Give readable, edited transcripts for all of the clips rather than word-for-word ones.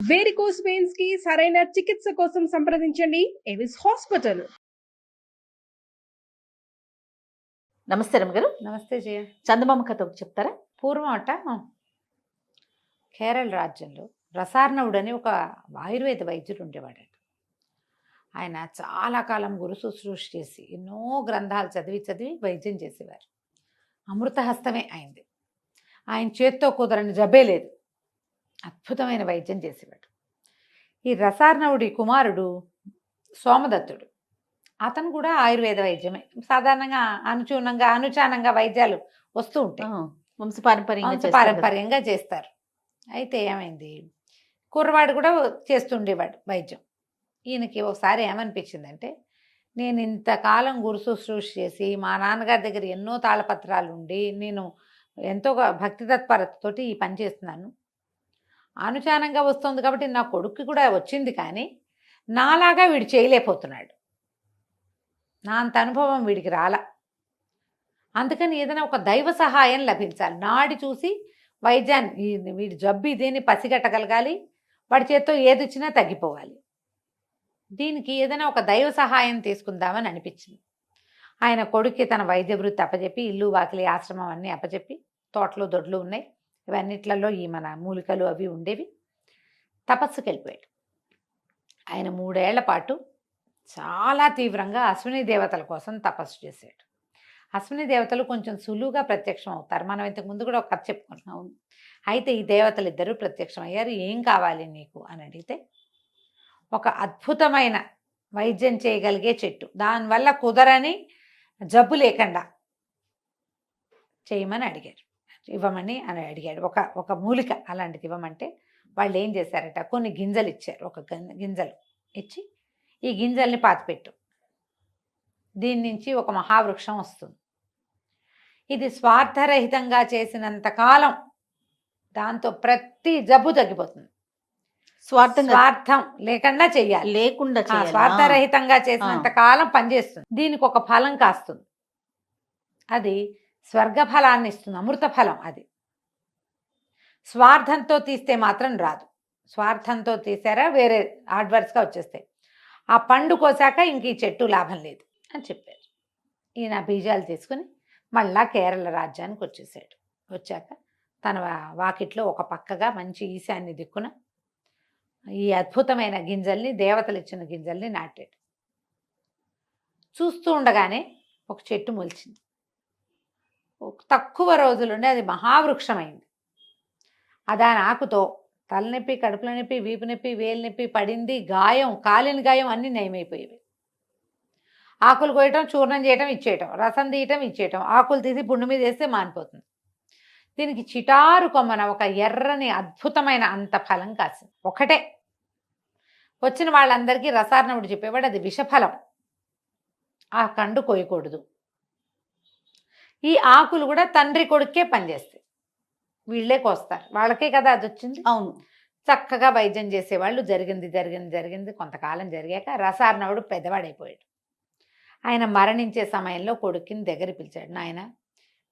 Varicose veins కి సరైన చికిత్స కోసం సంప్రదించండి ఎవిస్ హాస్పిటల్. నమస్తే రమ్మగారు. నమస్తే జయ. చందమామ కథ ఒకటి చెప్తారా? పూర్వం అట కేరళ రాజ్యంలో రసార్ణవుడు అని ఒక ఆయుర్వేద వైద్యుడు ఉండేవాడట. ఆయన చాలా కాలం గురు శుశ్రూష చేసి ఎన్నో గ్రంథాలు చదివి వైద్యం చేసేవారు. అమృతహస్తమే అయింది. ఆయన చేత్తో కుదరని జబ్బే లేదు. అద్భుతమైన వైద్యం చేసేవాడు. ఈ రసార్ణవుడి కుమారుడు సోమదత్తుడు. అతను కూడా ఆయుర్వేద వైద్యమే. సాధారణంగా అనుచానంగా వైద్యాలు వస్తూ ఉంటాయి, వంశపారంపర్యంగా చేస్తారు. అయితే ఏమైంది, కుర్రవాడు కూడా చేస్తుండేవాడు వైద్యం. ఈయనకి ఒకసారి ఏమనిపించిందంటే, నేను ఇంతకాలం గురు శుశ్రూష చేసి మా నాన్నగారి దగ్గర ఎన్నో తాళపత్రాలు ఉండి నేను ఎంతో భక్తి తత్పరతతోటి ఈ పని చేస్తున్నాను. అనుచానంగా వస్తుంది కాబట్టి నా కొడుక్కి కూడా వచ్చింది, కానీ నాలాగా వీడు చేయలేకపోతున్నాడు. నా అంత అనుభవం వీడికి రాలా. అందుకని ఏదైనా ఒక దైవ సహాయం లభించాలి. నాడి చూసి వైద్యాన్ని, వీడి జబ్బు ఇదేని పసిగట్టగలగాలి. వాడి చేత్తో ఏది వచ్చినా తగ్గిపోవాలి. దీనికి ఏదైనా ఒక దైవ సహాయం తీసుకుందామని అనిపించింది. ఆయన కొడుక్కి తన వైద్య వృత్తి అప్పచెప్పి, ఇల్లు వాకిలి ఆశ్రమం అన్నీ అప్పచెప్పి, తోటలు దొడ్లు ఉన్నాయి, ఇవన్నిట్లలో ఈ మన మూలికలు అవి ఉండేవి, తపస్సుకి వెళ్ళిపోయాడు. ఆయన 3 ఏళ్ల పాటు చాలా తీవ్రంగా అశ్విని దేవతల కోసం తపస్సు చేశాడు. అశ్విని దేవతలు కొంచెం సులువుగా ప్రత్యక్షం అవుతారు. మనం ఇంతకుముందు కూడా ఒక కథ చెప్పుకున్నాం. అయితే ఈ దేవతలు ఇద్దరు ప్రత్యక్షం అయ్యారు. ఏం కావాలి నీకు అని అడిగితే, ఒక అద్భుతమైన వైద్యం చేయగలిగే చెట్టు, దానివల్ల కుదరని జబ్బు లేకుండా చేయమని అడిగారు, ఇవ్వమని అని అడిగాడు. ఒక మూలిక అలాంటిది ఇవ్వమంటే వాళ్ళు ఏం చేశారట, కొన్ని గింజలు ఇచ్చారు. ఒక గింజలు ఇచ్చి, ఈ గింజల్ని పాతిపెట్టు, దీని నుంచి ఒక మహావృక్షం వస్తుంది. ఇది స్వార్థరహితంగా చేసినంతకాలం దాంతో ప్రతి జబ్బు తగ్గిపోతుంది. స్వార్థం లేకుండా చెయ్యాలి, స్వార్థరహితంగా చేసినంత కాలం పనిచేస్తుంది. దీనికి ఒక ఫలం కాస్తుంది, అది స్వర్గ ఫలాన్ని ఇస్తుంది, అమృత ఫలం. అది స్వార్థంతో తీస్తే మాత్రం రాదు. స్వార్థంతో తీసారా వేరే అడ్వర్స్గా వచ్చేస్తాయి. ఆ పండు కోసాక ఇంక ఈ చెట్టు లాభం లేదు అని చెప్పారు. ఈయన బీజాలు తీసుకుని మళ్ళా కేరళ రాజ్యానికి వచ్చేసాడు. వచ్చాక తన వాకిట్లో ఒక పక్కగా మంచి ఈశాన్య దిక్కున ఈ అద్భుతమైన గింజల్ని, దేవతలు ఇచ్చిన గింజల్ని నాటాడు. చూస్తూ ఉండగానే ఒక చెట్టు మొలిచింది. తక్కువ రోజులుండి అది మహావృక్షమైంది. దాని ఆకుతో తలనొప్పి, కడుపుల నొప్పి, వీపు నొప్పి, వేలు నొప్పి, పడింది గాయం, కాలిన గాయం అన్నీ నయమైపోయేవి. ఆకులు కోయటం, చూర్ణం చేయటం, ఇచ్చేయటం, రసం తీయటం, ఇచ్చేయటం, ఆకులు తీసి పుండు మీద వేస్తే మానిపోతుంది. దీనికి చిటారు కొమ్మన ఒక ఎర్రని అద్భుతమైన అంత ఫలం కాసింది. ఒకటే. వచ్చిన వాళ్ళందరికీ రసార్ణవుడు చెప్పేవాడు, అది విషఫలం, ఆ కండు కోయకూడదు. ఈ ఆకులు కూడా తండ్రి కొడుకే పనిచేస్తాయి, వీళ్ళే కోస్తారు, వాళ్ళకే కదా అది వచ్చింది. అవును. చక్కగా వైద్యం చేసేవాళ్ళు. జరిగింది కొంతకాలం జరిగాక రసార్ణవుడు పెద్దవాడైపోయాడు. ఆయన మరణించే సమయంలో కొడుకుని దగ్గర పిలిచాడు. నాయన,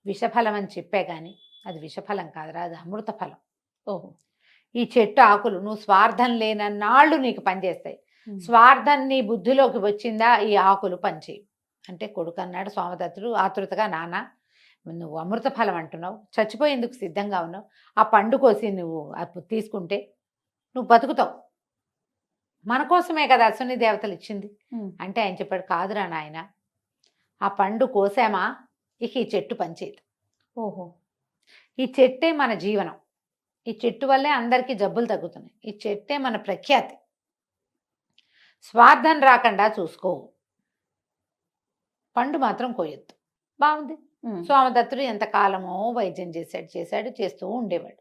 విషఫలం అని చెప్పే కానీ అది విషఫలం కాదురా, అది అమృత ఫలం. ఓహో, ఈ చెట్టు ఆకులు నువ్వు స్వార్థం లేనన్నాళ్ళు నీకు పనిచేస్తాయి. స్వార్థం నీ బుద్ధిలోకి వచ్చిందా, ఈ ఆకులు పనిచేయి అంటే కొడుకు అన్నాడు. సోమదత్తుడు ఆతృతగా, నాన్న నువ్వు అమృత ఫలం అంటున్నావు, చచ్చిపోయేందుకు సిద్ధంగా ఉన్నావు, ఆ పండు కోసి నువ్వు తీసుకుంటే నువ్వు బతుకుతావు, మన కోసమే కదా అశ్విని దేవతలు ఇచ్చింది అంటే ఆయన చెప్పాడు, కాదురా నాయన, ఆ పండు కోసామా ఇక ఈ చెట్టు పనిచేయదు. ఓహో, ఈ చెట్టే మన జీవనం, ఈ చెట్టు వల్లే అందరికీ జబ్బులు తగ్గుతున్నాయి, ఈ చెట్టే మన ప్రఖ్యాతి, స్వార్థం రాకుండా చూసుకో, పండు మాత్రం కోయొద్దు. బాగుంది. సోమదత్తుడు ఎంతకాలమో వైద్యం చేస్తూ ఉండేవాడు.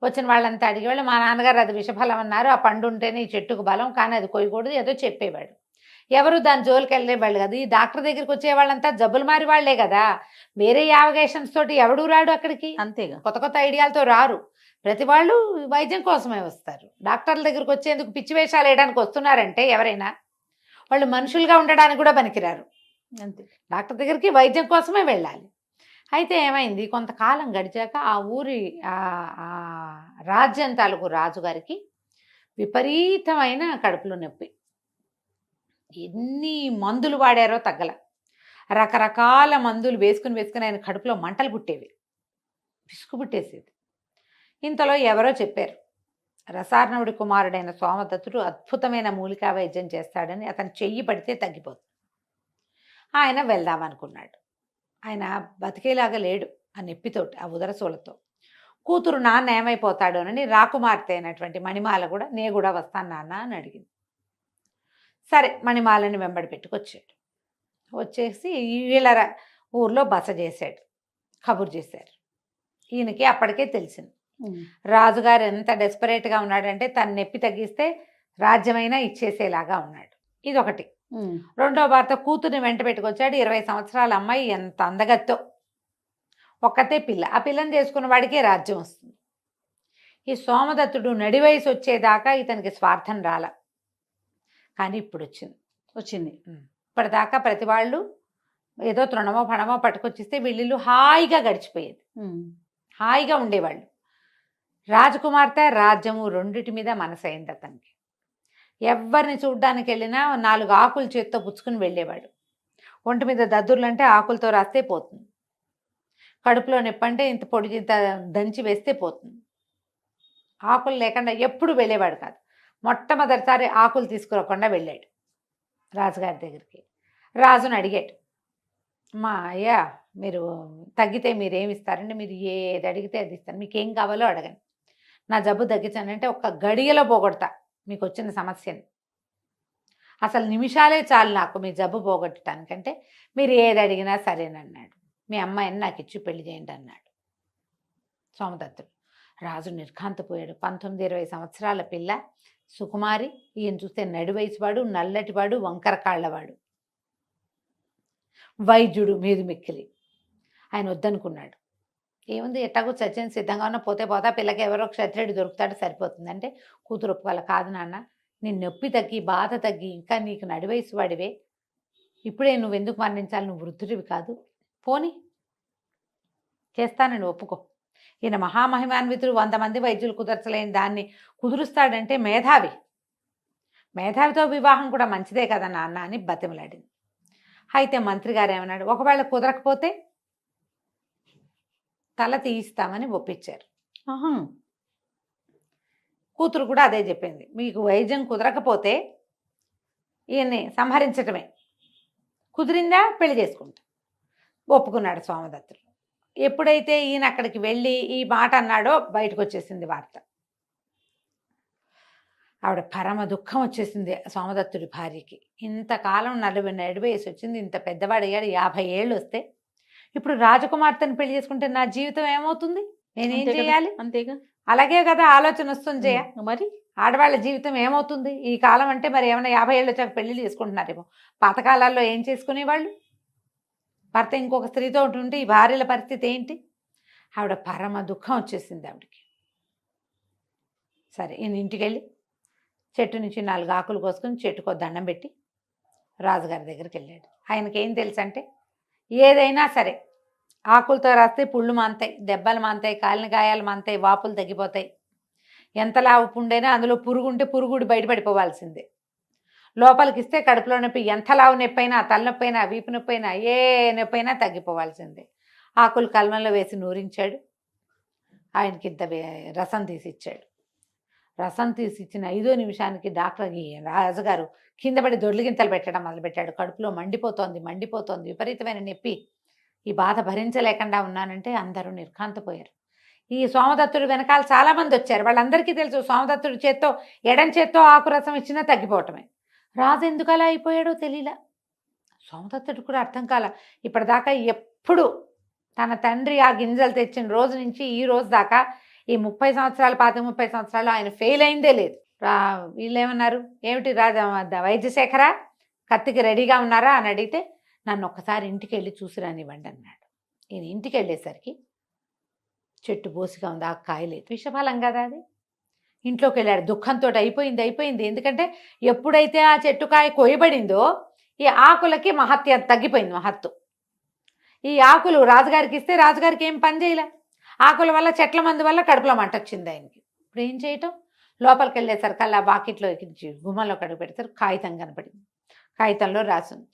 వచ్చిన వాళ్ళంతా అడిగేవాళ్ళు, మా నాన్నగారు అది విషఫలం అన్నారు, ఆ పండు ఉంటేనే ఈ చెట్టుకు బలం, కానీ అది కొయ్యకూడదు, ఏదో చెప్పేవాడు. ఎవరు దాని జోలికి వెళ్ళేవాళ్ళు కదా. ఈ డాక్టర్ దగ్గరికి వచ్చే వాళ్ళంతా జబ్బులు మారి వాళ్లే కదా, వేరే యావగేషన్స్ తోటి ఎవడు రాడు అక్కడికి. అంతేగా, కొత్త ఐడియాలతో రారు. ప్రతి వాళ్ళు వైద్యం కోసమే వస్తారు. డాక్టర్ల దగ్గరికి వచ్చేందుకు పిచ్చి వేషాలు వేయడానికి వస్తున్నారంటే ఎవరైనా వాళ్ళు మనుషులుగా ఉండడానికి కూడా పనికిరారు. అంతే, డాక్టర్ దగ్గరికి వైద్యం కోసమే వెళ్ళాలి. అయితే ఏమైంది, కొంతకాలం గడిచాక ఆ ఊరి రాజ్యం తాలూకు రాజుగారికి విపరీతమైన కడుపులో నొప్పి. ఎన్ని మందులు వాడారో తగ్గల. రకరకాల మందులు వేసుకుని ఆయన కడుపులో మంటలు పుట్టేవి, పిసుకు పుట్టేసేది. ఇంతలో ఎవరో చెప్పారు, రసార్ణవుడి కుమారుడైన సోమదత్తుడు అద్భుతమైన మూలికా వైద్యం చేస్తాడని, అతను చెయ్యి పడితే తగ్గిపోతుంది. ఆయన వెళ్దామనుకున్నాడు. ఆయన బతికేలాగా లేడు ఆ నొప్పితోటి, ఆ ఉదరసూలతో. కూతురు నాన్న ఏమైపోతాడు అని రాకుమార్తె అయినటువంటి మణిమాల కూడా, నేను కూడా వస్తాను నాన్న అని అడిగింది. సరే మణిమాలని వెంబడి పెట్టుకొచ్చాడు. వచ్చేసి వీళ్ళ ఊర్లో బస చేశాడు. కబురు చేశారు. ఈయనకి అప్పటికే తెలిసింది రాజుగారు ఎంత డెస్పరేట్గా ఉన్నాడంటే తన నొప్పి తగ్గిస్తే రాజ్యమైనా ఇచ్చేసేలాగా ఉన్నాడు. ఇదొకటి. రెండో భర్త కూతుర్ని వెంట పెట్టుకొచ్చాడు. 20 సంవత్సరాల అమ్మాయి, ఎంత అందగత్తో, ఒక్కతే పిల్ల. ఆ పిల్లని చేసుకున్న వాడికే రాజ్యం వస్తుంది. ఈ సోమదత్తుడు నడి వయసు వచ్చేదాకా ఇతనికి స్వార్థం రాల, కానీ ఇప్పుడు వచ్చింది. ఇప్పటిదాకా ప్రతి వాళ్ళు ఏదో తృణమో పణమో పట్టుకొచ్చిస్తే వీళ్ళు హాయిగా గడిచిపోయేది, హాయిగా ఉండేవాళ్ళు. రాజకుమార్తె రాజ్యము రెండిటి మీద మనసైంది అతనికి. ఎవరిని చూడ్డానికి వెళ్ళినా 4 ఆకులు చేత్తో పుచ్చుకుని వెళ్ళేవాడు. ఒంటి మీద దద్దుర్లంటే ఆకులతో రాస్తే పోతుంది. కడుపులో నొప్పంటే ఇంత పొడి ఇంత దంచి వేస్తే పోతుంది. ఆకులు లేకుండా ఎప్పుడు వెళ్ళేవాడు కాదు. మొట్టమొదటిసారి ఆకులు తీసుకురాకుండా వెళ్ళాడు రాజుగారి దగ్గరికి. రాజుని అడిగాడు, మా అయ్యా మీరు తగ్గితే మీరేమి ఇస్తారంటే, మీరు ఏది అడిగితే అది ఇస్తాను, మీకేం కావాలో అడగండి, నా జబ్బు తగ్గించానంటే ఒక్క గడియలో పోగొడతా మీకు వచ్చిన సమస్యని. అసలు నిమిషాలే చాలు నాకు మీ జబ్బు పోగొట్టడానికంటే, మీరు ఏది అడిగినా సరేనన్నాడు. మీ అమ్మాయిని నాకు ఇచ్చి పెళ్లి చేయండి అన్నాడు సోమదత్తుడు. రాజు నిర్ఘాంతపోయాడు. 19-20 సంవత్సరాల పిల్ల, సుకుమారి. ఈయన చూస్తే నడి వయసువాడు, నల్లటివాడు, వంకర కాళ్ళవాడు, వైద్యుడు మీదు మిక్కిలి. ఆయన వద్దనుకున్నాడు. ఏముంది, ఎట్టాగో చచ్చిన సిద్ధంగా ఉన్న, పోతే పోతా, పిల్లకి ఎవరో క్షత్రియుడు దొరుకుతాడు సరిపోతుంది అంటే, కూతురు ఒప్పుకోవాలి. కాదు నాన్న, నీ నొప్పి తగ్గి బాధ తగ్గి ఇంకా నీకు నడి వయసు వాడివే, ఇప్పుడే నువ్వెందుకు మరణించాలి, నువ్వు వృద్ధుడివి కాదు, పోని చేస్తానని ఒప్పుకో. ఈయన మహామహిమాన్వితుడు, 100 మంది వైద్యులు కుదర్చలేని దాన్ని కుదురుస్తాడంటే మేధావి. మేధావితో వివాహం కూడా మంచిదే కదా నాన్న అని బతిమలాడింది. అయితే మంత్రి గారు ఏమన్నాడు, ఒకవేళ కుదరకపోతే తల తీయిస్తామని ఒప్పించారు. కూతురు కూడా అదే చెప్పింది, మీకు వైద్యం కుదరకపోతే ఈయన్ని సంహరించటమే, కుదిరిందా పెళ్లి చేసుకుంటా. ఒప్పుకున్నాడు సోమదత్తుడు. ఎప్పుడైతే ఈయన అక్కడికి వెళ్ళి ఈ మాట అన్నాడో బయటకు వచ్చేసింది వార్త. ఆవిడ పరమ దుఃఖం వచ్చేసింది సోమదత్తుడి భార్యకి. ఇంతకాలం 40 వయసు వచ్చింది, ఇంత పెద్దవాడయ్యాడు, 50 ఏళ్ళు వస్తే ఇప్పుడు రాజకుమార్తెను పెళ్లి చేసుకుంటే నా జీవితం ఏమవుతుంది, నేనేం చేయాలి? అంతేగా, అలాగే కదా ఆలోచన వస్తుంది జయ. మరి ఆడవాళ్ళ జీవితం ఏమవుతుంది ఈ కాలం అంటే? మరి ఏమైనా 50 ఏళ్ళు వచ్చాక పెళ్లి చేసుకుంటున్నారేమో. పాతకాలాల్లో ఏం చేసుకునేవాళ్ళు? భర్త ఇంకొక స్త్రీతో ఉంటుంటే ఈ భార్యల పరిస్థితి ఏంటి? ఆవిడ పరమ దుఃఖం వచ్చేసింది ఆవిడకి. సరే ఈయన ఇంటికి వెళ్ళి చెట్టు నుంచి 4 ఆకులు కోసుకొని చెట్టుకో దండం పెట్టి రాజుగారి దగ్గరికి వెళ్ళాడు. ఆయనకి ఏం తెలుసు అంటే, ఏదైనా సరే ఆకులతో రాస్తే పుళ్ళు మాంతాయి, దెబ్బలు మాంతాయి, కాలిన గాయాలు మాంతాయి, వాపులు తగ్గిపోతాయి. ఎంత లావు పుండైనా అందులో పురుగు ఉంటే పురుగుడు బయటపడిపోవాల్సిందే. లోపలికి ఇస్తే కడుపులో నొప్పి, ఎంత లావు నొప్పి అయినా, తలనొప్పి అయినా, వీపు నొప్పి అయినా, ఏ నొప్పి అయినా తగ్గిపోవాల్సిందే. ఆకులు కల్మంలో వేసి నూరించాడు. ఆయనకి ఇంత రసం తీసి ఇచ్చాడు. రసం తీసి ఇచ్చిన 5వ నిమిషానికి డాక్టర్ రాజుగారు కింద పడి దొర్లిగింతలు పెట్టడం మొదలుపెట్టాడు. కడుపులో మండిపోతోంది, విపరీతమైన నొప్పి, ఈ బాధ భరించలేకుండా ఉన్నానంటే అందరూ నిర్ఘాంతపోయారు. ఈ సోమదత్తుడు వెనకాల చాలామంది వచ్చారు. వాళ్ళందరికీ తెలుసు సోమదత్తుడి చేత్తో, ఎడం చేత్తో ఆకు రసం ఇచ్చినా తగ్గిపోవటమే. రాజు ఎందుకు అలా అయిపోయాడో తెలియలా. సోమదత్తుడు కూడా అర్థం కాల. ఇప్పటిదాకా ఎప్పుడు తన తండ్రి ఆ గింజలు తెచ్చిన రోజు నుంచి ఈ రోజు దాకా ఈ 30 సంవత్సరాలు 30 సంవత్సరాలు ఆయన ఫెయిల్ అయిందే లేదు. వీళ్ళు ఏమన్నారు, ఏమిటి వైద్యశేఖర కత్తికి రెడీగా ఉన్నారా అని అడిగితే, నన్ను ఒక్కసారి ఇంటికి వెళ్ళి చూసి రానివ్వండి అన్నాడు. ఈయన ఇంటికి వెళ్ళేసరికి చెట్టు బోసిగా ఉంది, ఆ కాయ లేదు. విషఫలం కదా అది. ఇంట్లోకి వెళ్ళాడు. దుఃఖంతో అయిపోయింది. ఎందుకంటే ఎప్పుడైతే ఆ చెట్టు కాయ కోయబడిందో ఈ ఆకులకి తగ్గిపోయింది మహత్తు. ఈ ఆకులు రాజుగారికి ఇస్తే రాజుగారికి ఏం పని చేయలే. ఆకుల వల్ల, చెట్ల మందు వల్ల కడుపులో మంట వచ్చింది ఆయనకి. ఇప్పుడు ఏం చేయటం? లోపలికి వెళ్ళేసరికల్లా బాకెట్లో ఎక్కించి గుమ్మంలో కడుగు పెడతారు. కాగితం కనపడింది. కాగితంలో రాసింది,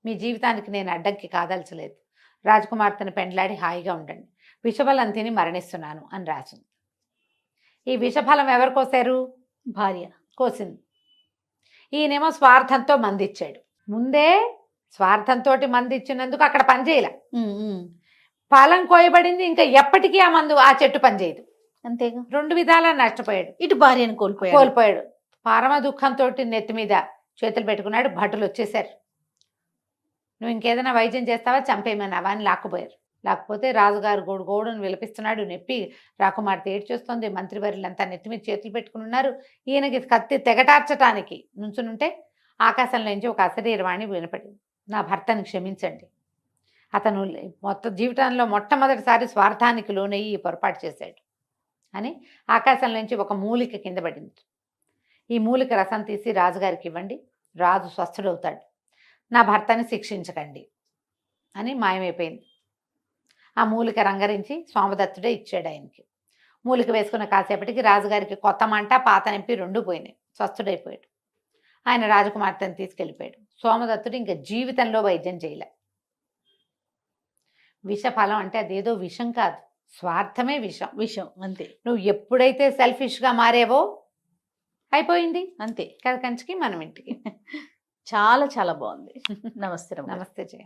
మీ జీవితానికి నేను అడ్డంకి కాదల్చలేదు. రాజకుమార్తెను పెండ్లాడి హాయిగా ఉండండి. విషఫలం తిని మరణిస్తున్నాను అని రాసింది. ఈ విషఫలం ఎవరు కోసారు? భార్య కోసింది. ఈయనేమో స్వార్థంతో మందిచ్చాడు. ముందే స్వార్థంతో మందిచ్చినందుకు అక్కడ పనిచేయలే. ఫలం కోయబడింది, ఇంకా ఎప్పటికీ ఆ మందు ఆ చెట్టు పనిచేయదు. అంతేగా, 2 విధాలా నష్టపోయాడు. ఇటు భార్యను కోల్పోయాడు. పరమ దుఃఖంతో నెత్తి మీద చేతులు పెట్టుకున్నాడు. భటులు వచ్చేసారు. నువ్వు ఇంకేదైనా వైద్యం చేస్తావా, చంపేయమన్నావా అని లాక్కుపోయారు. లేకపోతే రాజుగారు గోడును విలపిస్తున్నాడు. నొప్పి రాకుమార్తె ఏడ్చేస్తోంది. మంత్రివర్యులంతా నెత్తి మీద చేతులు పెట్టుకుని ఉన్నారు. ఈయనకి కత్తి తెగటార్చటానికి నుంచునుంటే ఆకాశంలోంచి ఒక అశరీరవాణి వినపడింది. నా భర్తని క్షమించండి, అతను మొత్తం జీవితంలో మొట్టమొదటిసారి స్వార్థానికి లోనయ్యి పొరపాటు చేశాడు అని ఆకాశంలోంచి ఒక మూలిక కింద పడింది. ఈ మూలిక రసం తీసి రాజుగారికి ఇవ్వండి, రాజు స్వస్థుడవుతాడు. నా భర్తని శిక్షించకండి అని మాయమైపోయింది. ఆ మూలిక రంగరించి సోమదత్తుడే ఇచ్చాడు ఆయనకి. మూలిక వేసుకున్న కాసేపటికి రాజుగారికి కొత్త మంట పాత నొప్పి 2 పోయినాయి. స్వస్థుడైపోయాడు. ఆయన రాజకుమార్తెను తీసుకెళ్ళిపోయాడు. సోమదత్తుడు ఇంకా జీవితంలో వైద్యం చేయలే. విషఫలం అంటే అదేదో విషం కాదు, స్వార్థమే విషం. విషయం అంతే. నువ్వు ఎప్పుడైతే సెల్ఫిష్గా మారేవో అయిపోయింది అంతే. కథ కంచికి మనం ఇంటికి. చాలా చాలా బాగుంది. నమస్తే రమ్య. నమస్తే జయ.